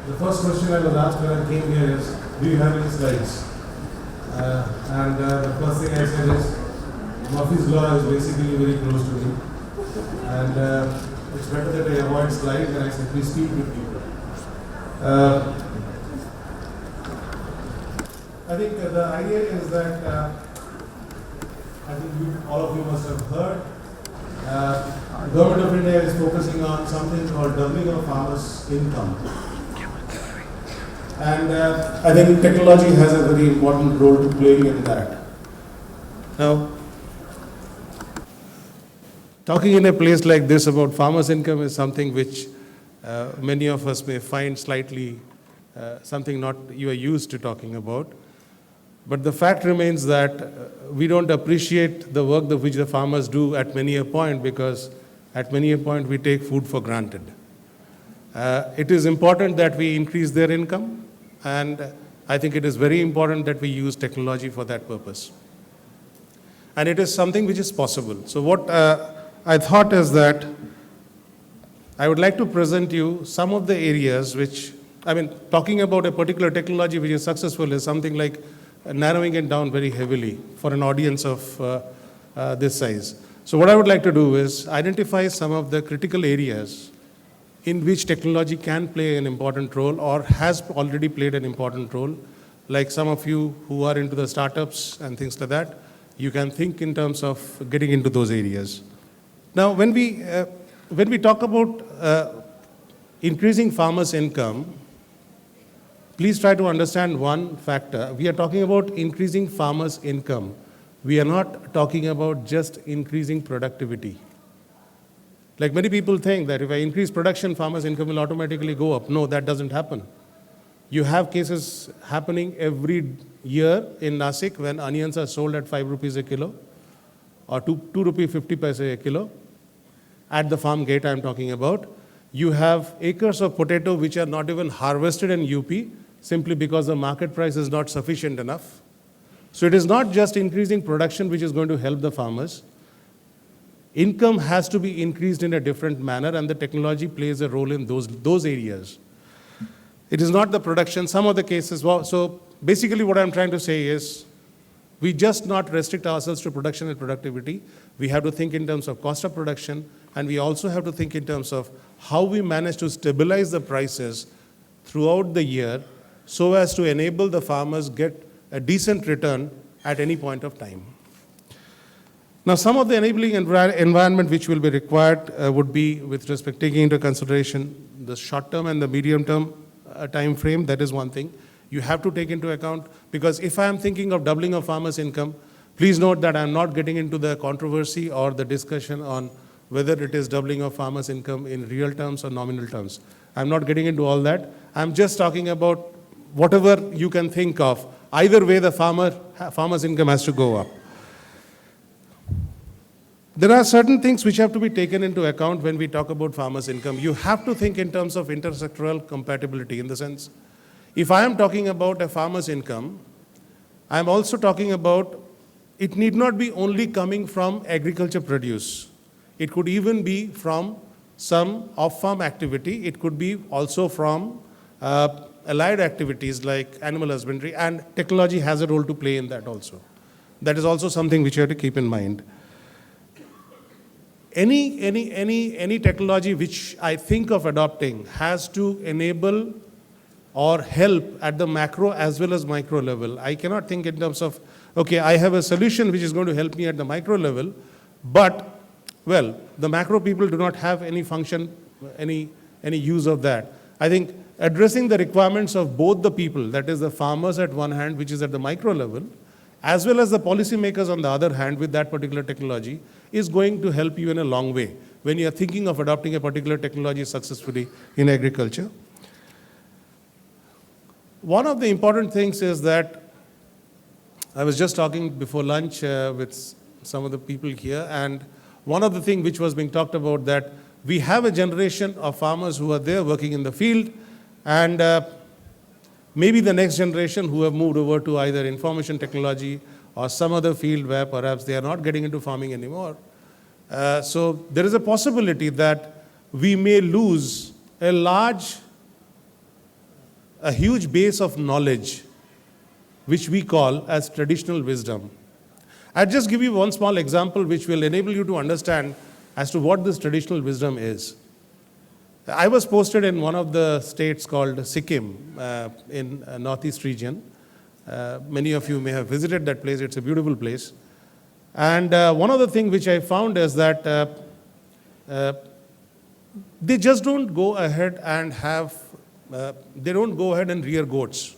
The first question I was asked when I came here is, do you have any slides? The first thing I said is, Murphy's Law is basically very close to me. And it's better that I avoid slides and I simply speak with people. I think the idea is that I think all of you must have heard. The Government of India is focusing on something called doubling of farmers' income. And I think technology has a very important role to play in that. Now, talking in a place like this about farmers' income is something which many of us may find slightly something not you are used to talking about. But the fact remains that we don't appreciate the work which the farmers do at many a point, because at many a point we take food for granted. It is important that we increase their income, and I think it is very important that we use technology for that purpose. And it is something which is possible. So what I thought is that I would like to present you some of the areas which, talking about a particular technology which is successful is something like narrowing it down very heavily for an audience of this size. So what I would like to do is identify some of the critical areas in which technology can play an important role or has already played an important role. Like some of you who are into the startups and things like that, you can think in terms of getting into those areas. Now, when we talk about increasing farmers' income, please try to understand one factor. We are talking about increasing farmers' income. We are not talking about just increasing productivity. Like many people think that if I increase production, farmers' income will automatically go up. No, that doesn't happen. You have cases happening every year in Nasik when onions are sold at 5 rupees a kilo or 2 rupee 50 paise a kilo. At the farm gate I'm talking about. You have acres of potato which are not even harvested in UP simply because the market price is not sufficient enough. So it is not just increasing production which is going to help the farmers. Income has to be increased in a different manner, and the technology plays a role in those areas. It is not the production, some of the cases. So basically what I'm trying to say is, we just not restrict ourselves to production and productivity. We have to think in terms of cost of production, and we also have to think in terms of how we manage to stabilize the prices throughout the year so as to enable the farmers get a decent return at any point of time. Now, some of the enabling environment which will be required would be with respect taking into consideration the short-term and the medium-term time frame. That is one thing. You have to take into account, because if I am thinking of doubling of farmers' income, please note that I am not getting into the controversy or the discussion on whether it is doubling of farmers' income in real terms or nominal terms. I'm not getting into all that. I'm just talking about whatever you can think of. Either way, the farmer's income has to go up. There are certain things which have to be taken into account when we talk about farmers' income. You have to think in terms of intersectoral compatibility, in the sense, if I am talking about a farmer's income, I am also talking about it need not be only coming from agriculture produce. It could even be from some off-farm activity. It could be also from allied activities like animal husbandry, and technology has a role to play in that also. That is also something which you have to keep in mind. Any technology which I think of adopting has to enable or help at the macro as well as micro level. I cannot think in terms of, okay, I have a solution which is going to help me at the micro level, but, well, the macro people do not have any function, any use of that. I think addressing the requirements of both the people, that is the farmers at one hand, which is at the micro level, as well as the policymakers on the other hand with that particular technology, is going to help you in a long way when you are thinking of adopting a particular technology successfully in agriculture. One of the important things is that I was just talking before lunch with some of the people here, and one of the things which was being talked about, that we have a generation of farmers who are there working in the field, and maybe the next generation who have moved over to either information technology or some other field where perhaps they are not getting into farming anymore. So there is a possibility that we may lose a large a huge base of knowledge, which we call as traditional wisdom. I'll just give you one small example which will enable you to understand as to what this traditional wisdom is. I was posted in one of the states called Sikkim in northeast region. Many of you may have visited that place. It's a beautiful place. And one of the things which I found is that they just don't go ahead and they don't go ahead and rear goats.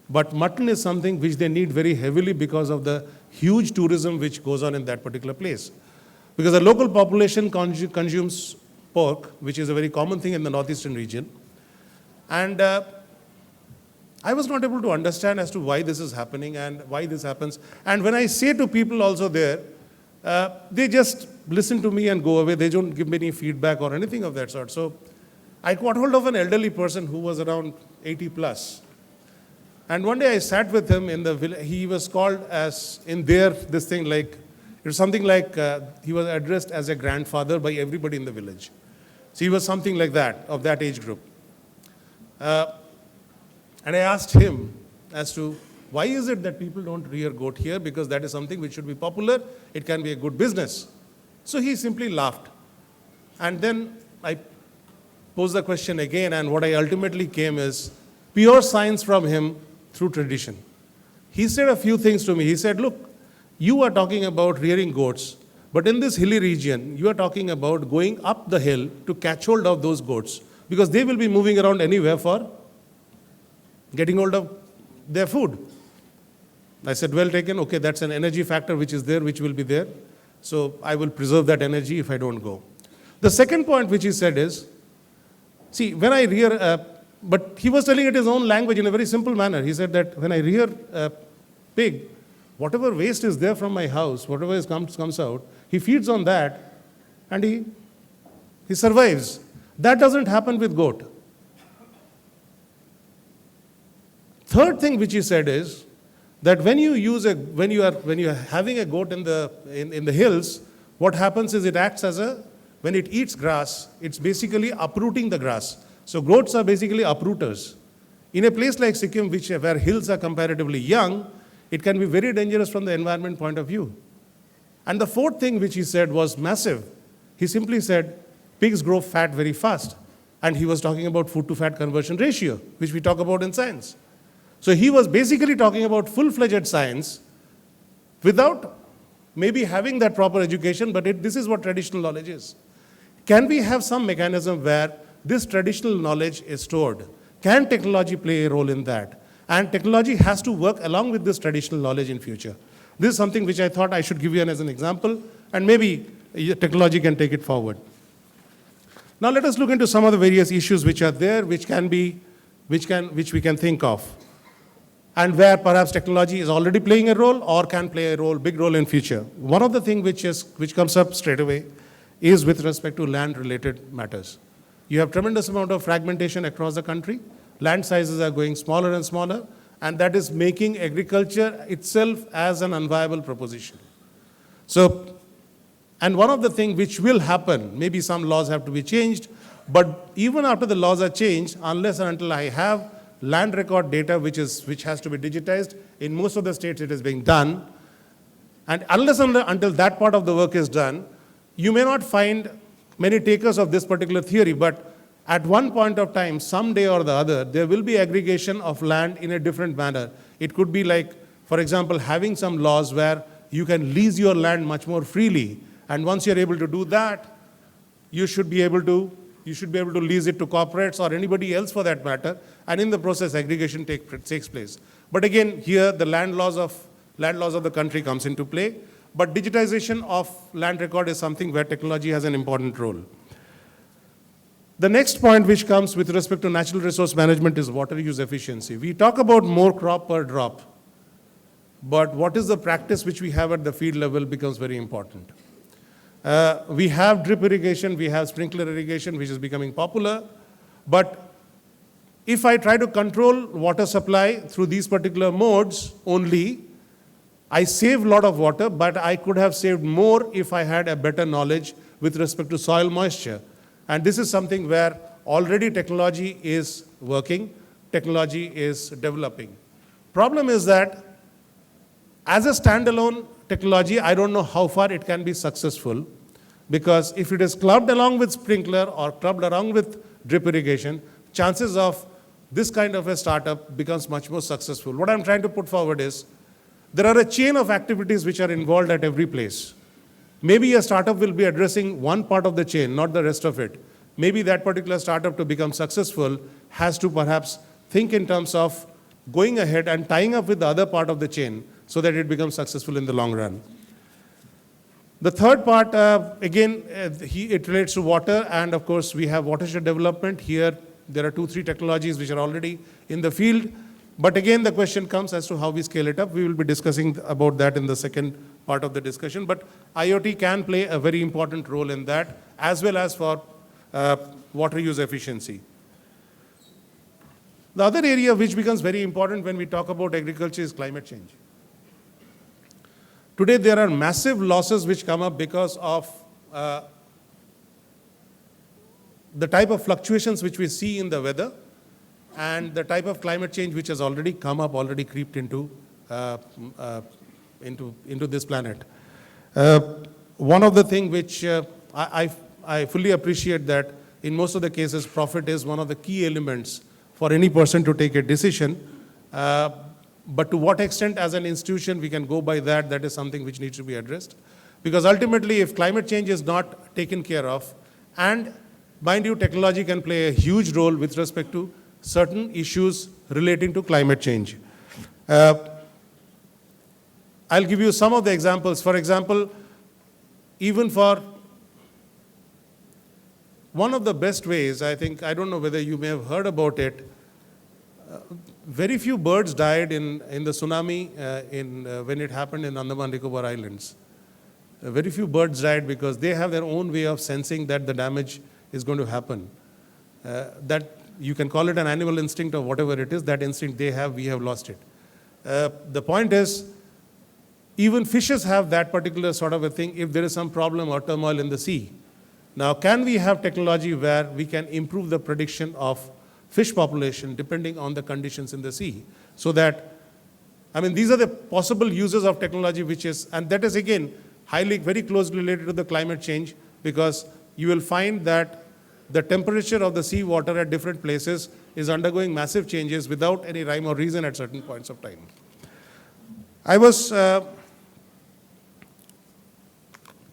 But mutton is something which they need very heavily because of the huge tourism which goes on in that particular place. Because the local population consumes pork, which is a very common thing in the northeastern region. And I was not able to understand as to why this is happening and why this happens. And when I say to people also there, they just listen to me and go away. They don't give me any feedback or anything of that sort. So I got hold of an elderly person who was around 80 plus. And one day I sat with him in the village. He was called as, in there, this thing like, it was something like he was addressed as a grandfather by everybody in the village. So he was something like that, of that age group. And I asked him as to why is it that people don't rear goat here, because that is something which should be popular, it can be a good business. So he simply laughed. And then I posed the question again, and what I ultimately came is pure science from him through tradition. He said a few things to me. He said, look, you are talking about rearing goats, but in this hilly region, you are talking about going up the hill to catch hold of those goats, because they will be moving around anywhere for getting hold of their food. I said, well taken, okay, that's an energy factor which is there, which will be there. So I will preserve that energy if I don't go. The second point which he said is, see, when I rear, but he was telling it his own language in a very simple manner. He said that when I rear a pig, whatever waste is there from my house, whatever comes out, he feeds on that and he survives. That doesn't happen with goat. Third thing which he said is that when you are having a goat in the hills, what happens is it acts as when it eats grass, it's basically uprooting the grass. So goats are basically uprooters. In a place like Sikkim, where hills are comparatively young, it can be very dangerous from the environment point of view. And the fourth thing which he said was massive. He simply said, pigs grow fat very fast. And he was talking about food to fat conversion ratio, which we talk about in science. So he was basically talking about full-fledged science without maybe having that proper education, but this is what traditional knowledge is. Can we have some mechanism where this traditional knowledge is stored? Can technology play a role in that? And technology has to work along with this traditional knowledge in future. This is something which I thought I should give you as an example, and maybe technology can take it forward. Now let us look into some of the various issues which are there, which we can think of, and where perhaps technology is already playing a role or can play a role, big role in future. One of the things which comes up straight away is with respect to land-related matters. You have tremendous amount of fragmentation across the country. Land sizes are going smaller and smaller, and that is making agriculture itself as an unviable proposition. So, and one of the things which will happen, maybe some laws have to be changed, but even after the laws are changed, unless and until I have land record data which has to be digitized, in most of the states it is being done, and unless and until that part of the work is done, you may not find many takers of this particular theory, but at one point of time, someday or the other, there will be aggregation of land in a different manner. It could be like, for example, having some laws where you can lease your land much more freely, and once you're able to do that, you should be able to lease it to corporates or anybody else for that matter, and in the process, aggregation takes place. But again, here the land laws of the country comes into play, but digitization of land record is something where technology has an important role. The next point which comes with respect to natural resource management is water use efficiency. We talk about more crop per drop, but what is the practice which we have at the field level becomes very important. We have drip irrigation, we have sprinkler irrigation, which is becoming popular, but if I try to control water supply through these particular modes only, I save a lot of water, but I could have saved more if I had a better knowledge with respect to soil moisture. And this is something where already technology is working, technology is developing. Problem is that as a standalone technology, I don't know how far it can be successful, because if it is clubbed along with sprinkler or clubbed along with drip irrigation, chances of this kind of a startup becomes much more successful. What I'm trying to put forward is, there are a chain of activities which are involved at every place. Maybe a startup will be addressing one part of the chain, not the rest of it. Maybe that particular startup, to become successful, has to perhaps think in terms of going ahead and tying up with the other part of the chain so that it becomes successful in the long run. The third part, again, it relates to water, and of course we have watershed development. Here there are 2-3 technologies which are already in the field, but again the question comes as to how we scale it up. We will be discussing about that in the second part of the discussion, but IoT can play a very important role in that, as well as for water use efficiency. The other area which becomes very important when we talk about agriculture is climate change. Today there are massive losses which come up because of the type of fluctuations which we see in the weather, and the type of climate change which has already come up, already creeped into this planet. One of the things which I fully appreciate, that in most of the cases profit is one of the key elements for any person to take a decision. But to what extent as an institution we can go by that, that is something which needs to be addressed. Because ultimately, if climate change is not taken care of, and mind you, technology can play a huge role with respect to certain issues relating to climate change. I'll give you some of the examples. For example, even for one of the best ways, I don't know whether you may have heard about it, very few birds died in the tsunami when it happened in Andaman Nicobar Islands. Very few birds died because they have their own way of sensing that the damage is going to happen. That you can call it an animal instinct or whatever it is, that instinct they have, we have lost it. The point is, even fishes have that particular sort of a thing if there is some problem or turmoil in the sea. Now, can we have technology where we can improve the prediction of fish population depending on the conditions in the sea? So that, these are the possible uses of technology, and that is again very closely related to the climate change, because you will find that the temperature of the sea water at different places is undergoing massive changes without any rhyme or reason at certain points of time.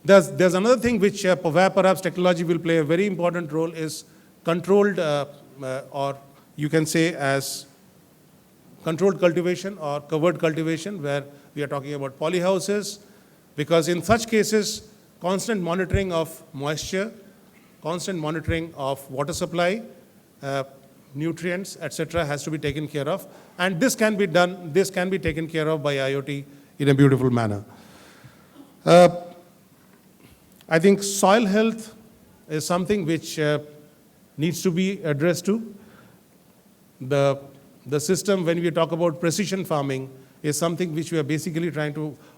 There's another thing which where perhaps technology will play a very important role, is controlled, or you can say as controlled cultivation or covered cultivation, where we are talking about polyhouses, because in such cases, constant monitoring of moisture, constant monitoring of water supply, nutrients, etc., has to be taken care of. And this can be taken care of by IoT in a beautiful manner. I think soil health is something which needs to be addressed too. The system, when we talk about precision farming, is something which we are basically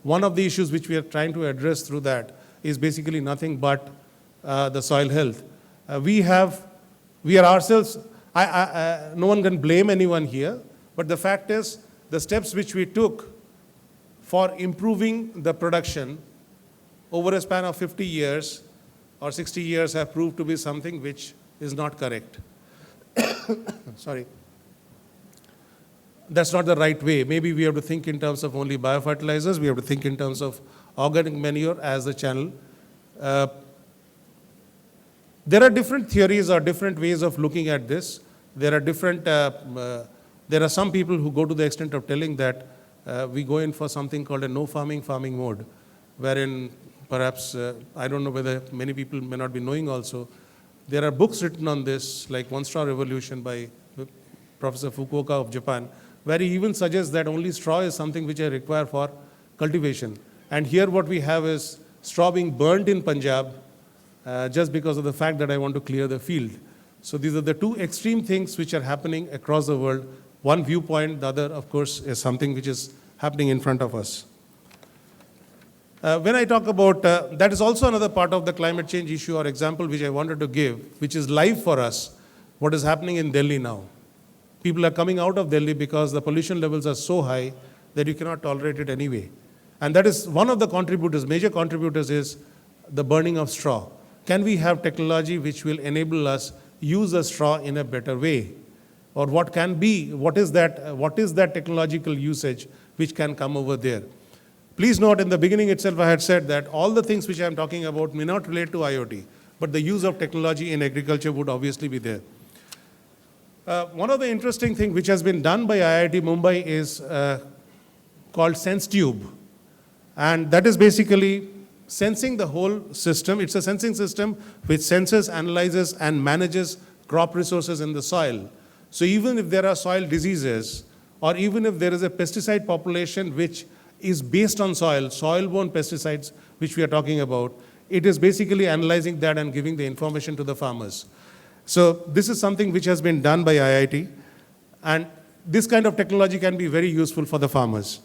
one of the issues which we are trying to address through that is basically nothing but the soil health. We are ourselves, no one can blame anyone here, but the fact is, the steps which we took for improving the production over a span of 50 years or 60 years have proved to be something which is not correct. Sorry. That's not the right way. Maybe we have to think in terms of only biofertilizers. We have to think in terms of organic manure as the channel. There are different theories or different ways of looking at this. There are some people who go to the extent of telling that we go in for something called a no farming mode, wherein perhaps, I don't know whether many people may not be knowing also, there are books written on this, like One Straw Revolution by Professor Fukuoka of Japan, where he even suggests that only straw is something which I require for cultivation. And here what we have is straw being burnt in Punjab just because of the fact that I want to clear the field. So these are the two extreme things which are happening across the world. One viewpoint, the other, of course, is something which is happening in front of us. When I talk about, that is also another part of the climate change issue or example which I wanted to give, which is live for us, what is happening in Delhi now. People are coming out of Delhi because the pollution levels are so high that you cannot tolerate it anyway. And that is one of the contributors, major contributors is the burning of straw. Can we have technology which will enable us use the straw in a better way? Or what is that technological usage which can come over there? Please note, in the beginning itself, I had said that all the things which I am talking about may not relate to IoT, but the use of technology in agriculture would obviously be there. One of the interesting things which has been done by IIT Mumbai is called SenseTube. And that is basically sensing the whole system. It's a sensing system which senses, analyzes, and manages crop resources in the soil. So even if there are soil diseases, or even if there is a pesticide population which is based on soil-borne pesticides, which we are talking about, it is basically analyzing that and giving the information to the farmers. So this is something which has been done by IIT, and this kind of technology can be very useful for the farmers.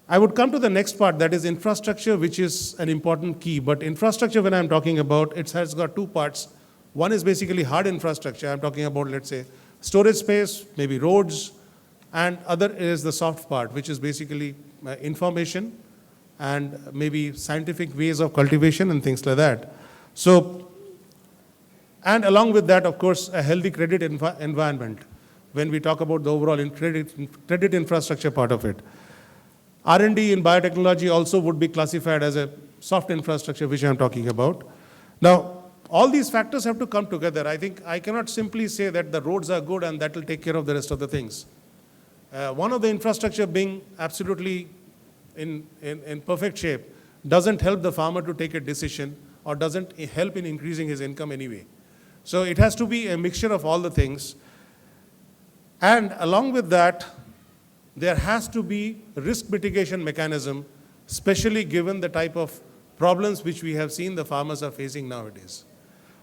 I would come to the next part, that is infrastructure, which is an important key. But infrastructure, when I'm talking about, it has got two parts. One is basically hard infrastructure. I'm talking about, let's say, storage space, maybe roads, and other is the soft part, which is basically information and maybe scientific ways of cultivation and things like that. So, and along with that, of course, a healthy credit environment, when we talk about the overall credit infrastructure part of it. R&D in biotechnology also would be classified as a soft infrastructure, which I'm talking about. Now, all these factors have to come together. I think I cannot simply say that the roads are good and that will take care of the rest of the things. One of the infrastructure being absolutely in perfect shape doesn't help the farmer to take a decision or doesn't help in increasing his income anyway. So it has to be a mixture of all the things. And along with that, there has to be risk mitigation mechanism, especially given the type of problems which we have seen the farmers are facing nowadays.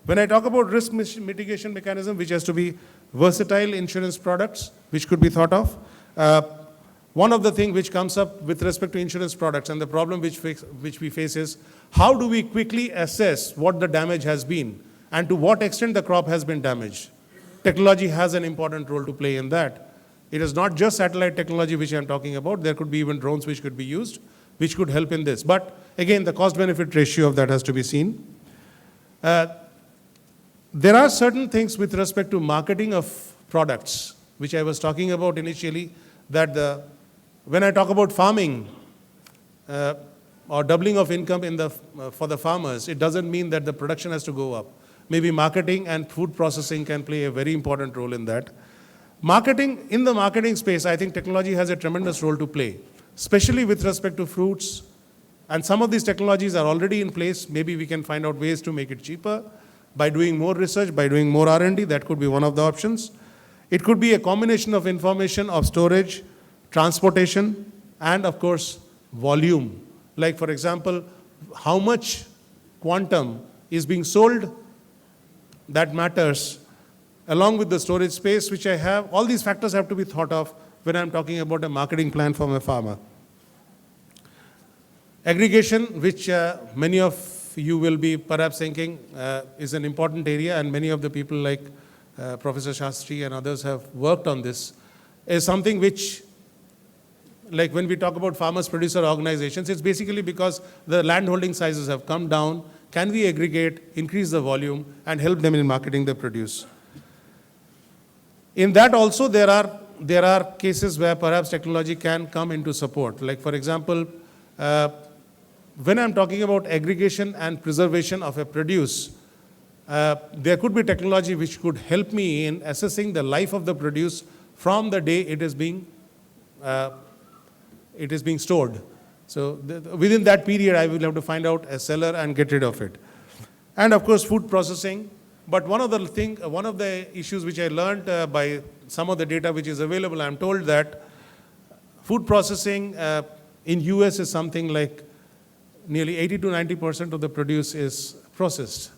When I talk about risk mitigation mechanism, which has to be versatile insurance products, which could be thought of. One of the things which comes up with respect to insurance products and the problem which we face is, how do we quickly assess what the damage has been and to what extent the crop has been damaged? Technology has an important role to play in that. It is not just satellite technology which I'm talking about. There could be even drones which could be used, which could help in this. But again, the cost-benefit ratio of that has to be seen. There are certain things with respect to marketing of products, which I was talking about initially, that when I talk about farming or doubling of income for the farmers, it doesn't mean that the production has to go up. Maybe marketing and food processing can play a very important role in that. In the marketing space, I think technology has a tremendous role to play, especially with respect to fruits. And some of these technologies are already in place. Maybe we can find out ways to make it cheaper by doing more research, by doing more R&D. That could be one of the options. It could be a combination of information, of storage, transportation, and of course, volume. Like, for example, how much quantum is being sold, that matters. Along with the storage space which I have, all these factors have to be thought of when I'm talking about a marketing plan for my farmer. Aggregation, which many of you will be perhaps thinking is an important area, and many of the people like Professor Shastri and others have worked on this, is something which, like when we talk about farmers-producer organizations, it's basically because the landholding sizes have come down. Can we aggregate, increase the volume, and help them in marketing their produce? In that also, there are cases where perhaps technology can come into support. Like, for example, when I'm talking about aggregation and preservation of a produce, there could be technology which could help me in assessing the life of the produce from the day it is being stored. So within that period, I will have to find out a seller and get rid of it. And of course, food processing. But one of the issues which I learned by some of the data which is available, I'm told that food processing in US is something like nearly 80 to 90% of the produce is processed.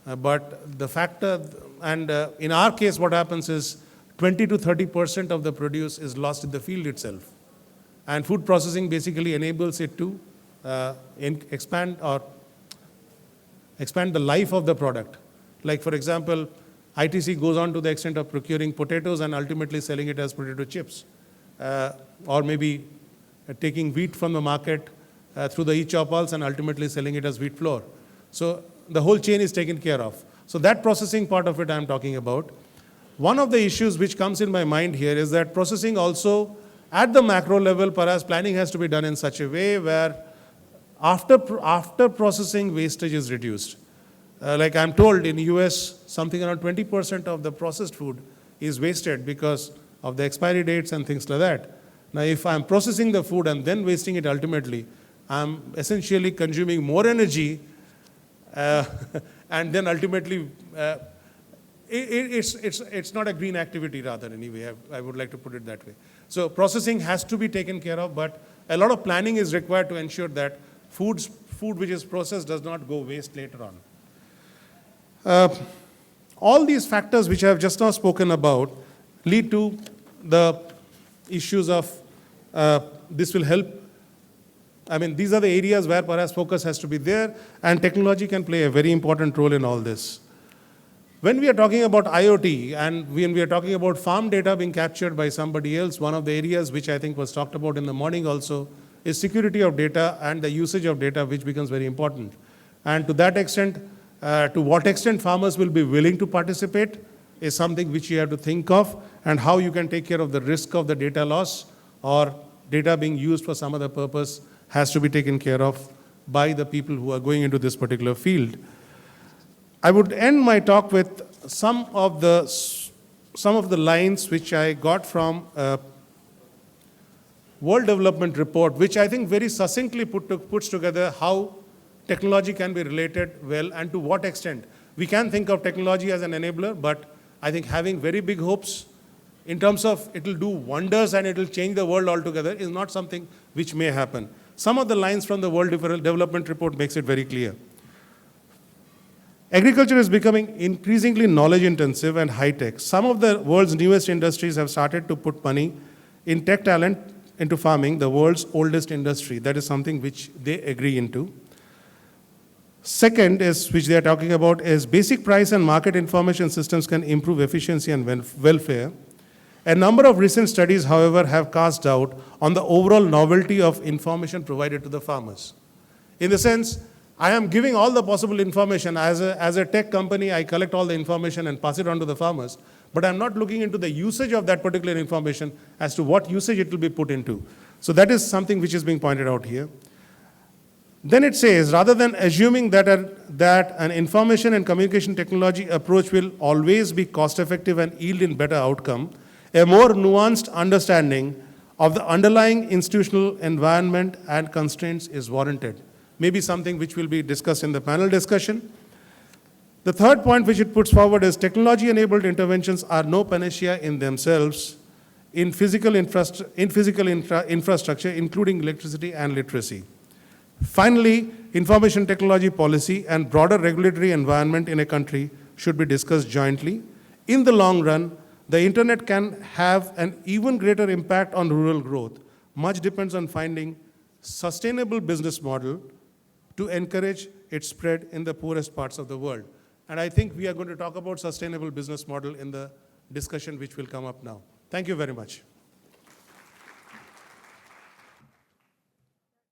But the factor, and in our case, what happens is 20 to 30% of the produce is lost in the field itself. And food processing basically enables it to expand the life of the product. Like, for example, ITC goes on to the extent of procuring potatoes and ultimately selling it as potato chips, or maybe taking wheat from the market through the e-chopals and ultimately selling it as wheat flour. So the whole chain is taken care of. So that processing part of it I'm talking about. One of the issues which comes in my mind here is that processing also, at the macro level, perhaps planning has to be done in such a way where after processing, wastage is reduced. Like I'm told in the US, something around 20% of the processed food is wasted because of the expiry dates and things like that. Now, if I'm processing the food and then wasting it ultimately, I'm essentially consuming more energy and then ultimately it's not a green activity rather anyway. I would like to put it that way. So processing has to be taken care of, but a lot of planning is required to ensure that food which is processed does not go waste later on. All these factors which I have just now spoken about lead to the issues of this will help. I mean, these are the areas where perhaps focus has to be there, and technology can play a very important role in all this. When we are talking about IoT and when we are talking about farm data being captured by somebody else, one of the areas which I think was talked about in the morning also is security of data and the usage of data, which becomes very important. And to that extent, to what extent farmers will be willing to participate is something which you have to think of, and how you can take care of the risk of the data loss or data being used for some other purpose has to be taken care of by the people who are going into this particular field. I would end my talk with some of the lines which I got from a World Development Report, which I think very succinctly puts together how technology can be related well and to what extent. We can think of technology as an enabler, but I think having very big hopes in terms of it will do wonders and it will change the world altogether is not something which may happen. Some of the lines from the World Development Report makes it very clear. Agriculture is becoming increasingly knowledge-intensive and high-tech. Some of the world's newest industries have started to put money in tech talent into farming, the world's oldest industry. That is something which they agree into. Second is, which they are talking about, is basic price and market information systems can improve efficiency and welfare. A number of recent studies, however, have cast doubt on the overall novelty of information provided to the farmers. In the sense, I am giving all the possible information. As a tech company, I collect all the information and pass it on to the farmers, but I'm not looking into the usage of that particular information as to what usage it will be put into. So that is something which is being pointed out here. Then it says, rather than assuming that an information and communication technology approach will always be cost-effective and yield in better outcome, a more nuanced understanding of the underlying institutional environment and constraints is warranted. Maybe something which will be discussed in the panel discussion. The third point which it puts forward is technology-enabled interventions are no panacea in themselves in physical infrastructure, including electricity and literacy. Finally, information technology policy and broader regulatory environment in a country should be discussed jointly. In the long run, the internet can have an even greater impact on rural growth. Much depends on finding sustainable business model to encourage its spread in the poorest parts of the world. And I think we are going to talk about sustainable business model in the discussion which will come up now. Thank you very much.